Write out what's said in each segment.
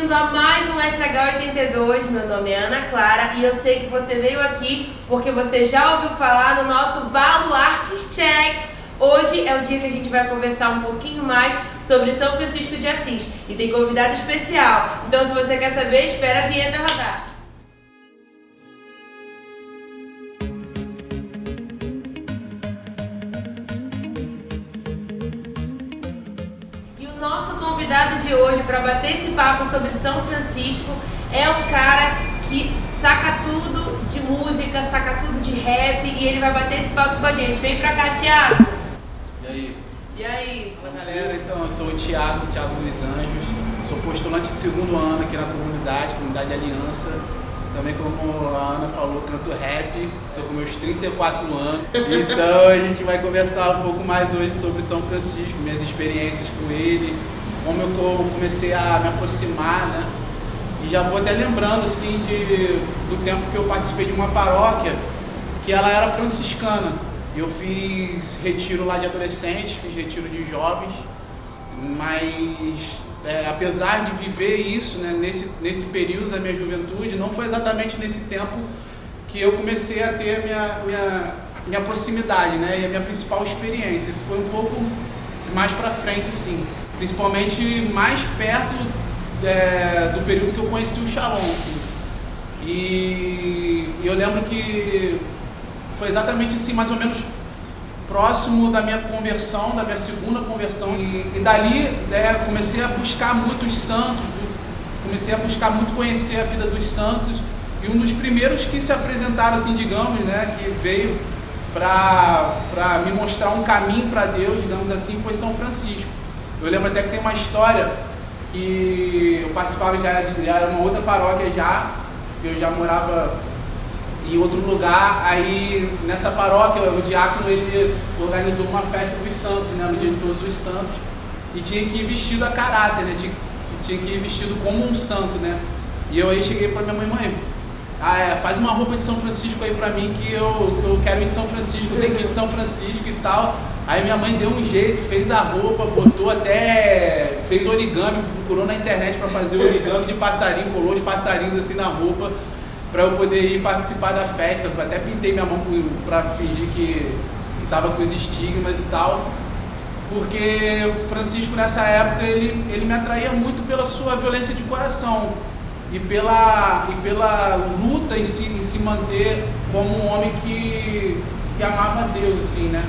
bem-vindo a mais um SH82. Meu nome é Ana Clara e eu sei que você veio aqui porque você já ouviu falar no nosso Baluartes Check. Hoje é o dia que a gente vai conversar um pouquinho mais sobre São Francisco de Assis e tem convidado especial. Então, se você quer saber, espera a vinheta rodar. Nosso convidado de hoje para bater esse papo sobre São Francisco é um cara que saca tudo de música, saca tudo de rap e ele vai bater esse papo com a gente. Vem pra cá, Thiago! E aí? E aí? Olá, galera, então eu sou o Thiago Luiz Anjos, sou postulante de segundo ano aqui na comunidade Aliança. Também, como a Ana falou, canto rap, tô com meus 34 anos, então a gente vai conversar um pouco mais hoje sobre São Francisco, minhas experiências com ele, como eu comecei a me aproximar, né? E já vou até lembrando, assim, do tempo que eu participei de uma paróquia, que ela era franciscana. Eu fiz retiro lá de adolescentes, fiz retiro de jovens, mas... apesar de viver isso, né, nesse período da minha juventude, não foi exatamente nesse tempo que eu comecei a ter minha proximidade, né, e a minha principal experiência. Isso foi um pouco mais para frente, assim, principalmente mais perto do período que eu conheci o Shalom, assim. E eu lembro que foi exatamente assim, mais ou menos próximo da minha conversão, da minha segunda conversão, e dali comecei a buscar muito os santos, comecei a buscar muito conhecer a vida dos santos, e um dos primeiros que se apresentaram, assim, digamos, né, que veio para me mostrar um caminho para Deus, digamos assim, foi São Francisco. Eu lembro até que tem uma história que eu participava, já era uma outra paróquia eu já morava em outro lugar. Aí nessa paróquia o diácono ele organizou uma festa dos santos, né, no dia de todos os santos, e tinha que ir vestido a caráter, né, tinha que ir vestido como um santo, né. E eu aí cheguei para minha mãe, faz uma roupa de São Francisco aí para mim, que eu quero ir de São Francisco, eu tenho que ir de São Francisco e tal. Aí minha mãe deu um jeito, fez a roupa, fez origami, procurou na internet para fazer origami de passarinho, colou os passarinhos assim na roupa, para eu poder ir participar da festa. Eu até pintei minha mão para fingir que estava com os estigmas e tal, porque Francisco nessa época ele me atraía muito pela sua violência de coração e pela luta em se manter como um homem que amava a Deus, assim, né?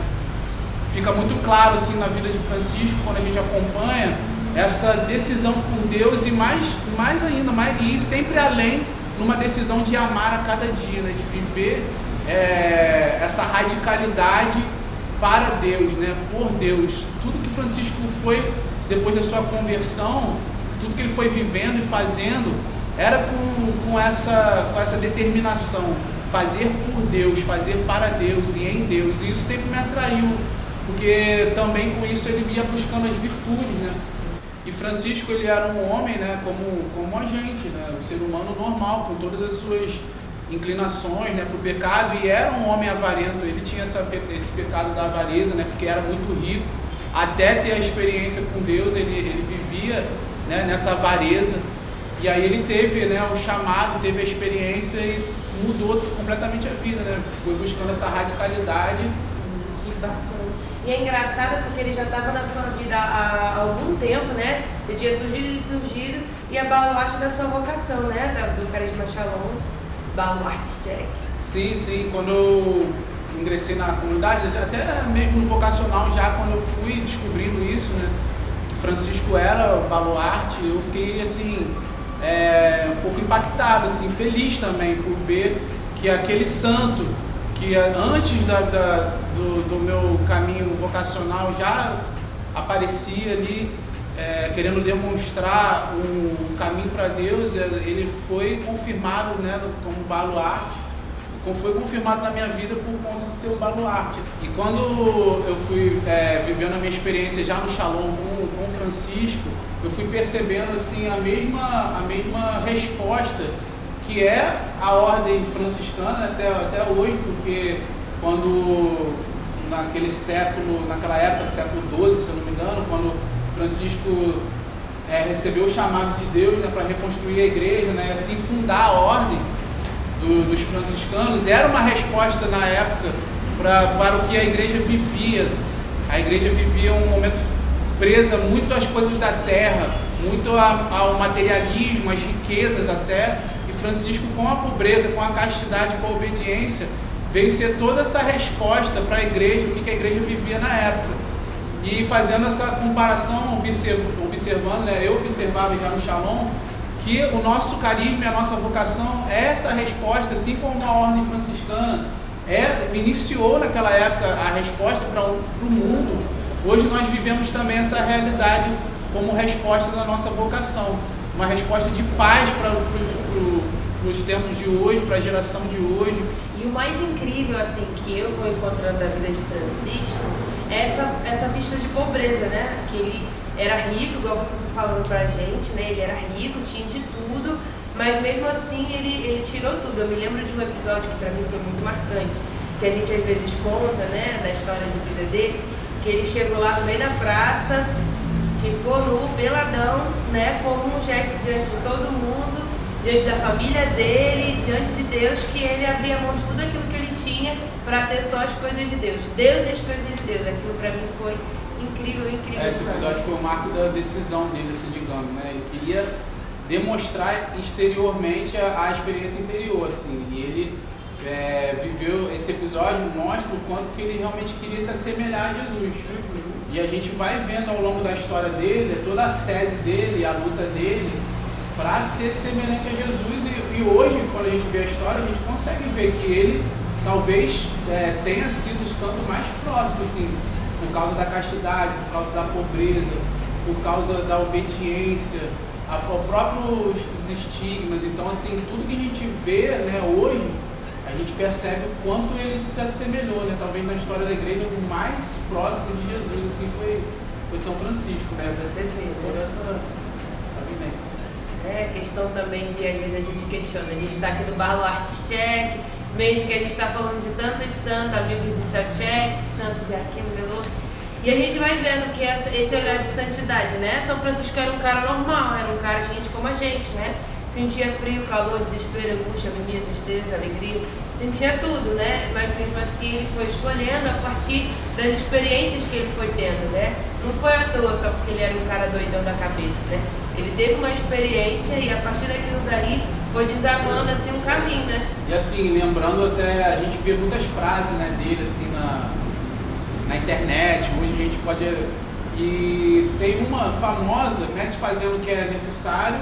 Fica muito claro, assim, na vida de Francisco, quando a gente acompanha essa decisão por Deus e mais ainda, e sempre além, numa decisão de amar a cada dia, né? De viver essa radicalidade para Deus, né? Por Deus. Tudo que Francisco foi, depois da sua conversão, tudo que ele foi vivendo e fazendo, era com essa determinação, fazer por Deus, fazer para Deus e em Deus. E isso sempre me atraiu, porque também com isso ele ia buscando as virtudes, né? E Francisco, ele era um homem, né, como a gente, né, um ser humano normal, com todas as suas inclinações, né, para o pecado, e era um homem avarento. Ele tinha esse pecado da avareza, né, porque era muito rico, até ter a experiência com Deus, ele vivia, né, nessa avareza, e aí ele teve, né, o chamado, teve a experiência e mudou completamente a vida, né, foi buscando essa radicalidade. Que bacana. E é engraçado porque ele já estava na sua vida há algum tempo, né? Ele tinha surgido e a baluarte da sua vocação, né? Do Carisma Shalom, Baluartes Check. Sim, quando eu ingressei na comunidade, até mesmo no vocacional, já quando eu fui descobrindo isso, né? Que Francisco era baluarte, eu fiquei, assim, um pouco impactado, assim, feliz também por ver que aquele santo, que antes do meu caminho vocacional já aparecia ali, querendo demonstrar um caminho para Deus, ele foi confirmado, né, como baluarte, foi confirmado na minha vida por conta do seu baluarte. E quando eu fui vivendo a minha experiência já no Shalom com Francisco, eu fui percebendo, assim, a mesma resposta que é a ordem franciscana até hoje, porque quando naquela época, século XII, se eu não me engano, quando Francisco recebeu o chamado de Deus, né, para reconstruir a igreja, né, assim fundar a ordem dos franciscanos, era uma resposta na época para o que a igreja vivia. A igreja vivia um momento presa muito às coisas da terra, muito ao materialismo, às riquezas até, e Francisco, com a pobreza, com a castidade, com a obediência, veio ser toda essa resposta para a igreja, o que a igreja vivia na época. E fazendo essa comparação, observando, né, eu observava já no Shalom, que o nosso carisma e a nossa vocação é essa resposta, assim como a ordem franciscana iniciou naquela época a resposta para o mundo. Hoje nós vivemos também essa realidade como resposta da nossa vocação, uma resposta de paz para os tempos de hoje, para a geração de hoje. E o mais incrível assim que eu vou encontrando da vida de Francisco é essa vista de pobreza, né? Que ele era rico, igual você foi falando pra gente, né? Ele era rico, tinha de tudo, mas mesmo assim ele tirou tudo. Eu me lembro de um episódio que pra mim foi muito marcante, que a gente às vezes conta, né, da história de vida dele, que ele chegou lá no meio da praça, ficou nu, peladão, né, como um gesto diante de todo mundo, diante da família dele, diante de Deus, que ele abria mão de tudo aquilo que ele tinha para ter só as coisas de Deus. Deus e as coisas de Deus. Aquilo pra mim foi incrível. Esse episódio foi o marco da decisão dele, assim, digamos, né? Ele queria demonstrar exteriormente a experiência interior, assim, e ele viveu esse episódio, mostra o quanto que ele realmente queria se assemelhar a Jesus. E a gente vai vendo ao longo da história dele, toda a sese dele, a luta dele, para ser semelhante a Jesus. E hoje, quando a gente vê a história, a gente consegue ver que ele talvez tenha sido o santo mais próximo, assim, por causa da castidade, por causa da pobreza, por causa da obediência, os próprios estigmas. Então, assim, tudo que a gente vê, né, hoje, a gente percebe o quanto ele se assemelhou, né? Talvez na história da igreja, o mais próximo de Jesus, assim, foi São Francisco, né? Você vê, toda né? essa vivência. Questão também de, às vezes a gente questiona, a gente está aqui no Baluartes Check, mesmo que a gente está falando de tantos santos, amigos de Céu Check, santos e aquilo e outro, e a gente vai vendo que esse olhar de santidade, né? São Francisco era um cara normal, era um cara gente como a gente, né? Sentia frio, calor, desespero, angústia, agonia, tristeza, alegria, sentia tudo, né? Mas mesmo assim ele foi escolhendo a partir das experiências que ele foi tendo, né? Não foi à toa só porque ele era um cara doidão da cabeça, né? Ele teve uma experiência e a partir daquilo dali foi desabando assim um caminho, né? E assim, lembrando até, a gente vê muitas frases, né, dele assim na internet, hoje a gente pode... E tem uma famosa, comece fazendo o que é necessário,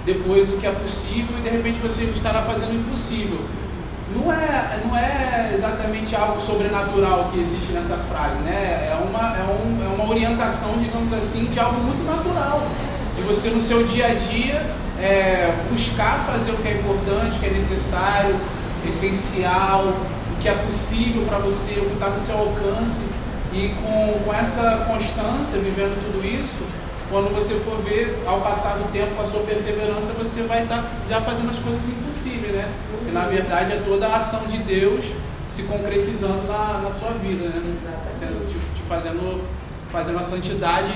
depois o que é possível e de repente você estará fazendo o impossível. Não é exatamente algo sobrenatural que existe nessa frase, né? É uma orientação, digamos assim, de algo muito natural. De você no seu dia a dia buscar fazer o que é importante, o que é necessário, essencial, o que é possível para você, o que está no seu alcance. E com essa constância, vivendo tudo isso, quando você for ver, ao passar do tempo, com a sua perseverança, você vai estar já fazendo as coisas impossíveis, né? Porque na verdade é toda a ação de Deus se concretizando na sua vida, né? Exatamente. Te fazendo a santidade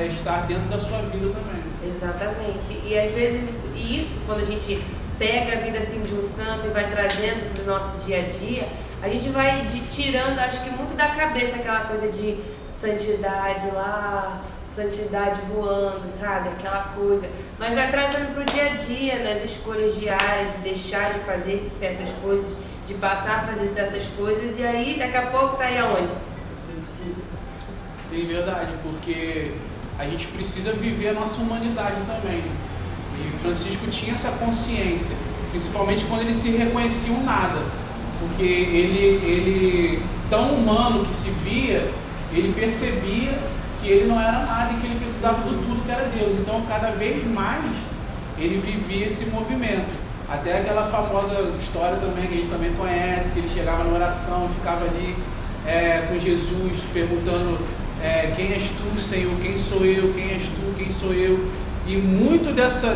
estar dentro da sua vida também. Exatamente. E às vezes isso, quando a gente pega a vida assim de um santo e vai trazendo para o nosso dia a dia, a gente vai tirando, acho que muito da cabeça aquela coisa de santidade lá, santidade voando, sabe? Aquela coisa. Mas vai trazendo pro dia a dia, nas escolhas diárias, de deixar de fazer certas coisas, de passar a fazer certas coisas, e aí daqui a pouco tá aí aonde? Impossível. Sim, verdade, porque a gente precisa viver a nossa humanidade também. E Francisco tinha essa consciência, principalmente quando ele se reconhecia um nada. Porque ele tão humano que se via, ele percebia que ele não era nada e que ele precisava do tudo que era Deus. Então, cada vez mais, ele vivia esse movimento. Até aquela famosa história também, que a gente também conhece, que ele chegava na oração, ficava ali com Jesus, perguntando quem és tu, Senhor, quem sou eu, quem és tu, quem sou eu. E muito dessa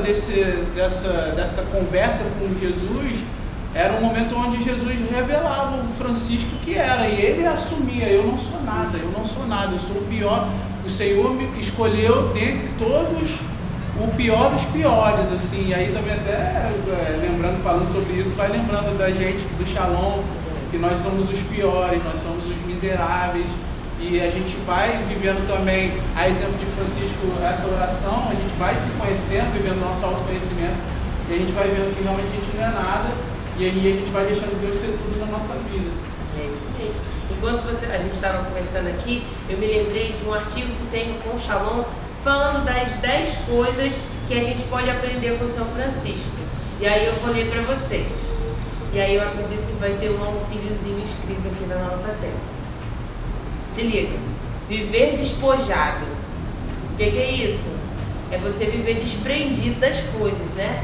conversa com Jesus era um momento onde Jesus revelava o Francisco que era, e ele assumia: eu não sou nada, eu sou o pior. O Senhor me escolheu dentre todos o pior dos piores, assim, e aí também até lembrando, falando sobre isso, vai lembrando da gente, do Shalom, que nós somos os piores, nós somos os miseráveis, e a gente vai vivendo também, a exemplo de Francisco, essa oração, a gente vai se conhecendo, vivendo nosso autoconhecimento, e a gente vai vendo que realmente a gente não é nada, e aí a gente vai deixando Deus ser tudo na nossa vida. É isso mesmo. Enquanto a gente estava conversando aqui, eu me lembrei de um artigo que tem com o Shalom, falando das 10 coisas que a gente pode aprender com São Francisco. E aí eu vou ler para vocês. E aí eu acredito que vai ter um auxíliozinho escrito aqui na nossa tela. Se liga. Viver despojado. O que é isso? É você viver desprendido das coisas, né?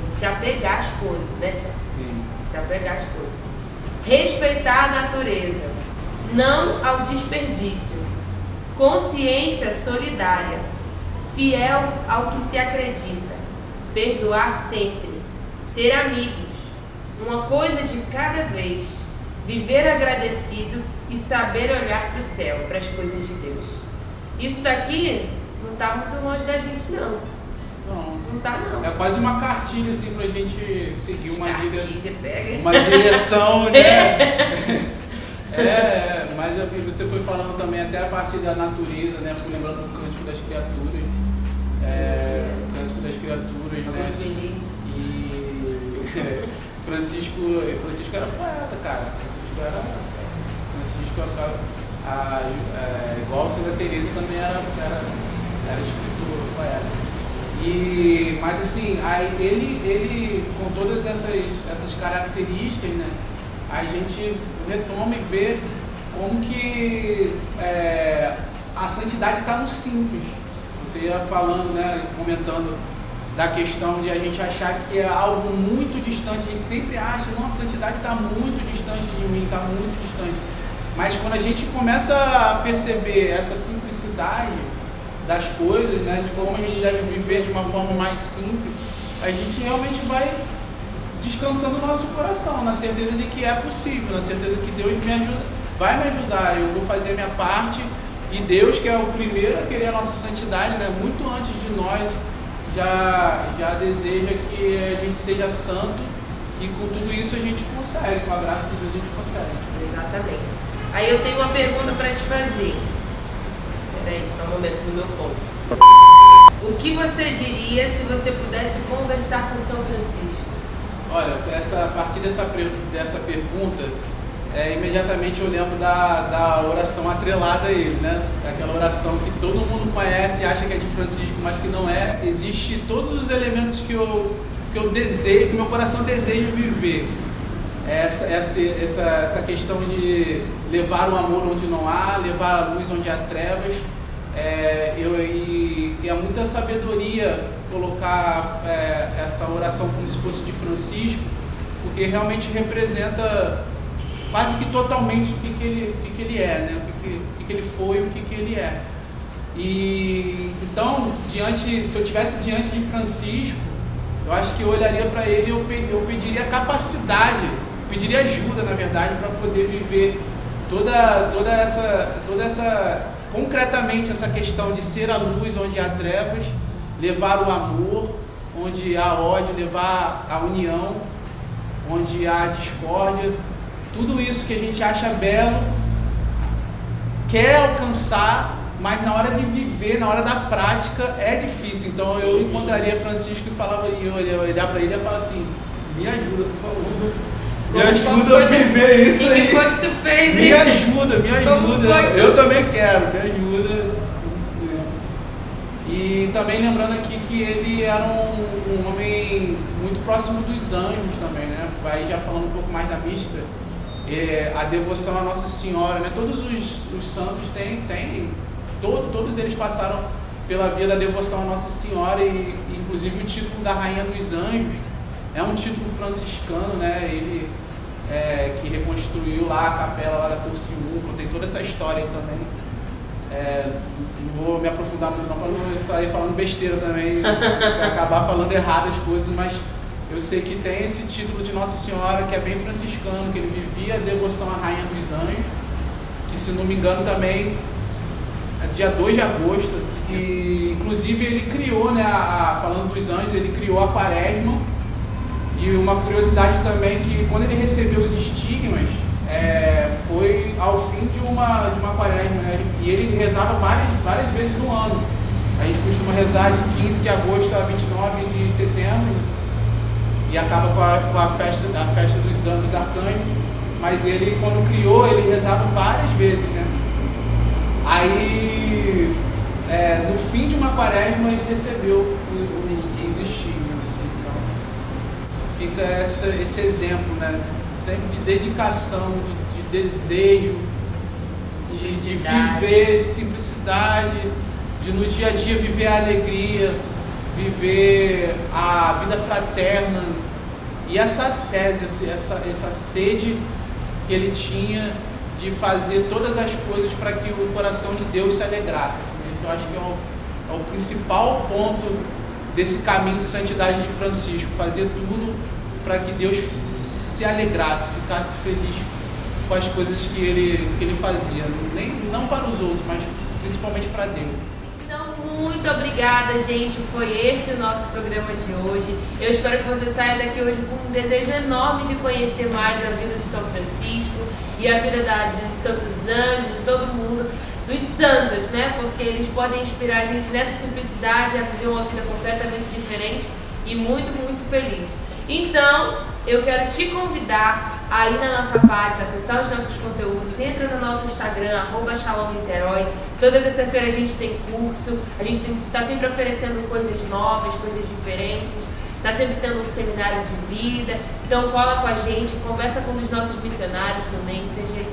Se apegar às coisas, né, Tiago? Sim. Se apegar às coisas. Respeitar a natureza. Não ao desperdício. Consciência solidária, fiel ao que se acredita, perdoar sempre, ter amigos, uma coisa de cada vez, viver agradecido e saber olhar para o céu, para as coisas de Deus. Isso daqui não está muito longe da gente, não. Não está, não. É quase uma cartilha, assim, para a gente seguir uma direção, né? Mas você foi falando também até a partir da natureza, né? Fui lembrando do Cântico das Criaturas, Cântico das Criaturas, né? E Francisco era poeta, cara. Francisco igual Santa Teresa também era escritor, poeta. Mas assim, aí ele com todas essas características, né? A gente retoma e vê como que a santidade está no simples. Você ia falando, né, comentando da questão de a gente achar que é algo muito distante. A gente sempre acha, não, a santidade está muito distante de mim, está muito distante. Mas quando a gente começa a perceber essa simplicidade das coisas, né, de como a gente deve viver de uma forma mais simples, a gente realmente vai descansando o nosso coração, na certeza de que é possível, na certeza que Deus me ajuda, vai me ajudar, eu vou fazer a minha parte, e Deus, que é o primeiro a querer a nossa santidade, né, muito antes de nós, já deseja que a gente seja santo, e com tudo isso a gente consegue, com a graça de Deus a gente consegue. Exatamente. Aí eu tenho uma pergunta para te fazer. Peraí, só um momento no meu ponto. O que você diria se você pudesse conversar com São Francisco? Olha, a partir dessa pergunta, imediatamente eu lembro da oração atrelada a ele, né? Aquela oração que todo mundo conhece e acha que é de Francisco, mas que não é. Existe todos os elementos que eu desejo, que meu coração deseja viver. Essa questão de levar o amor onde não há, levar a luz onde há trevas. E é muita sabedoria colocar essa oração como se fosse de Francisco, porque realmente representa quase que totalmente o que ele é, né? o que ele foi, o que ele é. E então, se eu estivesse diante de Francisco, eu acho que eu olharia para ele e eu pediria capacidade, pediria ajuda, na verdade, para poder viver toda essa concretamente essa questão de ser a luz onde há trevas, levar o amor onde há ódio, levar a união onde há discórdia, tudo isso que a gente acha belo, quer alcançar, mas na hora de viver, na hora da prática, é difícil. Então eu encontraria Francisco e eu ia olhar para ele e falar assim: me ajuda, por favor. Me ajuda a viver isso aí. O que foi que tu fez? Me ajuda. Eu também quero, me ajuda. E também lembrando aqui que ele era um homem muito próximo dos anjos também, né? Aí já falando um pouco mais da mística, a devoção à Nossa Senhora, né? Todos os santos todos eles passaram pela via da devoção à Nossa Senhora, e inclusive o título da Rainha dos Anjos é um título franciscano, né? Ele que reconstruiu lá a capela lá da Porciúncula, tem toda essa história aí também. Não vou me aprofundar muito não, para não sair falando besteira também, acabar falando errado as coisas, mas eu sei que tem esse título de Nossa Senhora que é bem franciscano, que ele vivia a devoção à Rainha dos Anjos, que, se não me engano, também dia 2 de agosto, e inclusive ele criou, né, falando dos anjos, ele criou a quaresma. E uma curiosidade também que quando ele recebeu os estigmas, foi ao fim de uma quaresma, né? E ele rezava várias vezes no ano. A gente costuma rezar de 15 de agosto a 29 de setembro e acaba com a festa dos arcanjos, mas ele, quando criou, ele rezava várias vezes, né? Aí, no fim de uma quaresma, ele recebeu os estigmas, assim, então fica esse exemplo, né? Sempre de dedicação, de desejo, de viver, de simplicidade, de no dia a dia viver a alegria, viver a vida fraterna e essa sede que ele tinha de fazer todas as coisas para que o coração de Deus se alegrasse. Esse eu acho que é o principal ponto desse caminho de santidade de Francisco, fazer tudo para que Deus se alegrasse, ficasse feliz com as coisas que ele fazia, não para os outros, mas principalmente para Deus. Então, muito obrigada, gente. Foi esse o nosso programa de hoje. Eu espero que você saia daqui hoje com um desejo enorme de conhecer mais a vida de São Francisco e a vida de Santos Anjos, de todo mundo, dos santos, né? Porque eles podem inspirar a gente nessa simplicidade a viver uma vida completamente diferente e muito, muito feliz. Então, eu quero te convidar a ir na nossa página, acessar os nossos conteúdos, entra no nosso Instagram, @ShalomNiterói. Toda terça-feira a gente tem curso, a gente está sempre oferecendo coisas novas, coisas diferentes, está sempre tendo um seminário de vida. Então cola com a gente, conversa com um dos nossos missionários no Messenger,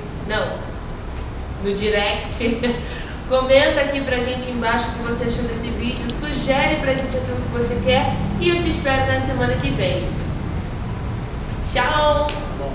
no direct. Comenta aqui pra gente embaixo o que você achou desse vídeo, sugere pra gente aquilo que você quer e eu te espero na semana que vem. Tchau! Bom.